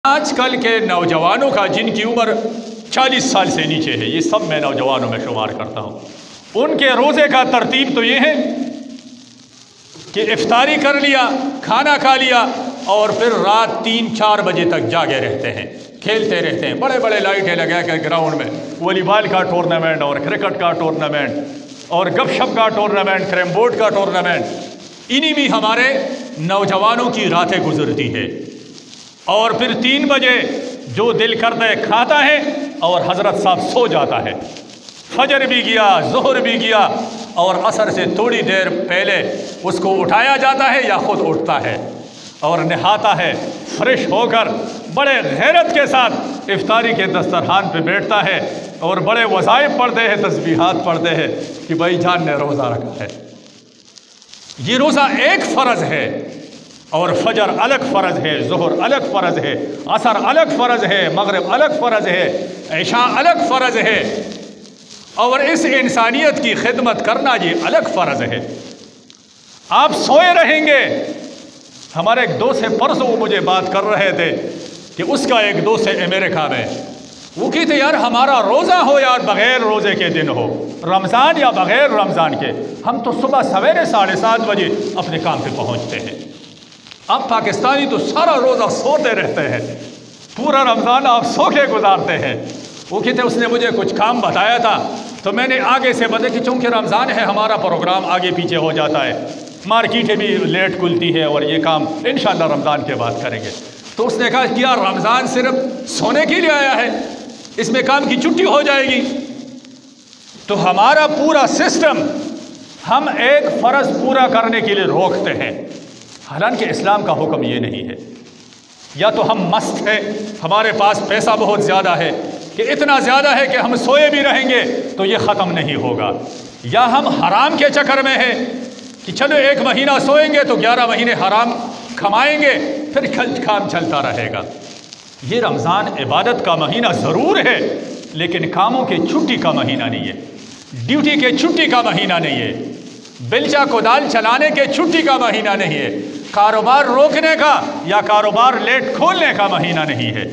آج کل کے نوجوانوں کا جن کی عمر 40 سال سے نیچے ہے، یہ سب میں نوجوانوں میں شمار کرتا ہوں، ان کے روزے کا ترتیب تو یہ ہے کہ افطاری کر لیا، کھانا کھا لیا اور پھر رات 3-4 بجے تک جاگے رہتے ہیں، کھیلتے رہتے ہیں، بڑے بڑے لائٹیں لگا کر گراؤنڈ میں والی بال کا ٹورنامنٹ اور کرکٹ کا ٹورنامنٹ اور گپ شپ کا ٹورنامنٹ، کیرم بورڈ کا ٹورنامنٹ، انہی میں ہمارے نوجوانوں کی راتیں گزرتی ہے۔ اور پھر 3 بجے جو دل کرتا ہے کھاتا ہے اور حضرت صاحب سو جاتا ہے۔ فجر بھی گیا، ظہر بھی گیا اور عصر سے تھوڑی دیر پہلے اس کو اٹھایا جاتا ہے یا خود اٹھتا ہے اور نہاتا ہے، فریش ہو کر بڑے غیرت کے ساتھ افطاری کے دسترخوان پہ بیٹھتا ہے اور بڑے وظائف پڑھتے ہیں، تسبیحات پڑھتے ہیں کہ بھائی جان نے روزہ رکھا ہے۔ یہ روزہ ایک فرض ہے اور فجر الگ فرض ہے، ظہر الگ فرض ہے، عصر الگ فرض ہے، مغرب الگ فرض ہے، عشاء الگ فرض ہے، اور اس انسانیت کی خدمت کرنا یہ الگ فرض ہے۔ آپ سوئے رہیں گے۔ ہمارے ایک دوست سے پرسوں وہ مجھے بات کر رہے تھے کہ اس کا ایک دوست ہے امریکہ میں، وہ کہتے یار ہمارا روزہ ہو یا بغیر روزے کے دن ہو، رمضان یا بغیر رمضان کے، ہم تو صبح سویرے 7:30 بجے اپنے کام پہ پہنچتے ہیں۔ اب پاکستانی تو سارا روزہ سوتے رہتے ہیں، پورا رمضان آپ سو کے گزارتے ہیں۔ وہ کہتے اس نے مجھے کچھ کام بتایا تھا تو میں نے آگے سے بتا کہ چونکہ رمضان ہے ہمارا پروگرام آگے پیچھے ہو جاتا ہے، مارکیٹیں بھی لیٹ کھلتی ہے اور یہ کام انشاءاللہ رمضان کے بعد کریں گے۔ تو اس نے کہا کیا رمضان صرف سونے کے لیے آیا ہے، اس میں کام کی چھٹی ہو جائے گی؟ تو ہمارا پورا سسٹم ہم ایک فرض پورا کرنے کے لیے روکتے ہیں، حالانکہ اسلام کا حکم یہ نہیں ہے۔ یا تو ہم مست ہیں، ہمارے پاس پیسہ بہت زیادہ ہے کہ اتنا زیادہ ہے کہ ہم سوئے بھی رہیں گے تو یہ ختم نہیں ہوگا، یا ہم حرام کے چکر میں ہیں کہ چلو 1 مہینہ سوئیں گے تو 11 مہینے حرام کمائیں گے، پھر کام چلتا رہے گا۔ یہ رمضان عبادت کا مہینہ ضرور ہے لیکن کاموں کے چھٹی کا مہینہ نہیں ہے، ڈیوٹی کے چھٹی کا مہینہ نہیں ہے، بیلچا کودال چلانے کے چھٹی کا مہینہ نہیں ہے، کاروبار روکنے کا یا کاروبار لیٹ کھولنے کا مہینہ نہیں ہے۔